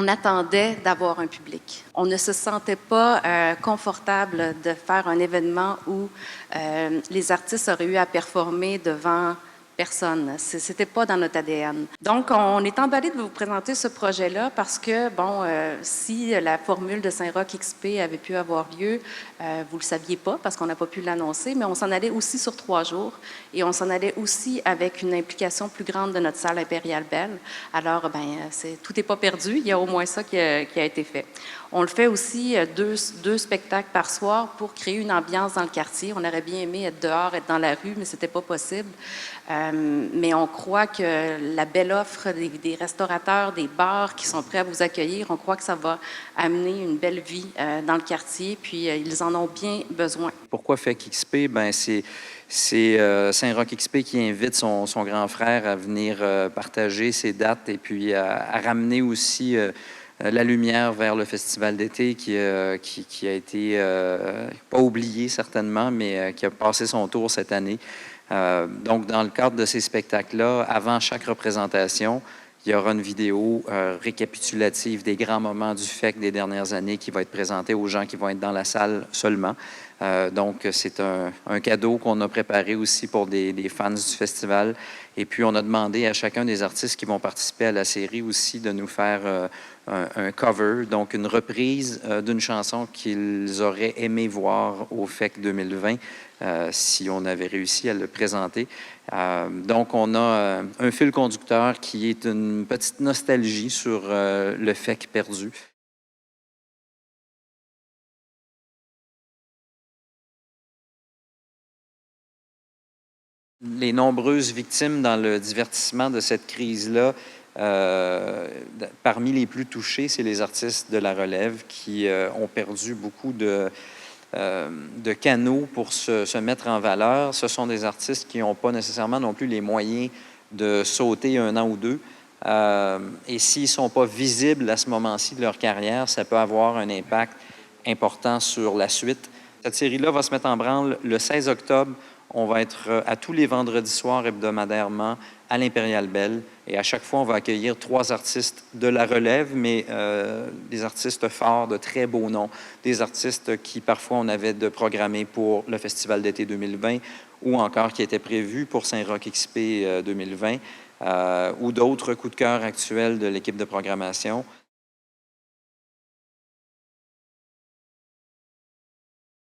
on attendait d'avoir un public. On ne se sentait pas confortable de faire un événement où les artistes auraient eu à performer devant personne. C'était pas dans notre ADN. Donc, on est emballé de vous présenter ce projet-là parce que, bon, si la formule de Saint-Roch XP avait pu avoir lieu, vous le saviez pas parce qu'on n'a pas pu l'annoncer, mais on s'en allait aussi sur 3 jours et on s'en allait aussi avec une implication plus grande de notre salle Impériale Belle. Alors, tout n'est pas perdu. Il y a au moins ça qui a été fait. On le fait aussi deux spectacles par soir pour créer une ambiance dans le quartier. On aurait bien aimé être dehors, être dans la rue, mais c'était pas possible. Mais on croit que la belle offre des restaurateurs, des bars qui sont prêts à vous accueillir, on croit que ça va amener une belle vie dans le quartier, puis ils en ont bien besoin. Pourquoi FEC XP? C'est Saint-Roch XP qui invite son grand frère à venir partager ses dates et puis à ramener aussi la lumière vers le festival d'été qui a été pas oublié certainement, mais qui a passé son tour cette année. Donc, dans le cadre de ces spectacles-là, avant chaque représentation, il y aura une vidéo récapitulative des grands moments du FEC des dernières années qui va être présentée aux gens qui vont être dans la salle seulement. Donc, c'est un cadeau qu'on a préparé aussi pour des fans du festival. Et puis, on a demandé à chacun des artistes qui vont participer à la série aussi de nous faire un cover, donc une reprise d'une chanson qu'ils auraient aimé voir au FEC 2020 si on avait réussi à le présenter. Donc, on a un fil conducteur qui est une petite nostalgie sur le FEC perdu. Les nombreuses victimes dans le divertissement de cette crise-là, parmi les plus touchés, c'est les artistes de la relève qui ont perdu beaucoup de canaux pour se mettre en valeur. Ce sont des artistes qui n'ont pas nécessairement non plus les moyens de sauter 1 an ou 2. Et s'ils ne sont pas visibles à ce moment-ci de leur carrière, ça peut avoir un impact important sur la suite. Cette série-là va se mettre en branle le 16 octobre. On va être à tous les vendredis soirs hebdomadairement à l'Impériale Belle. Et à chaque fois, on va accueillir 3 artistes de la relève, mais des artistes forts, de très beaux noms, des artistes qui, parfois, on avait de programmer pour le Festival d'été 2020 ou encore qui étaient prévus pour Saint-Roch XP 2020 ou d'autres coups de cœur actuels de l'équipe de programmation.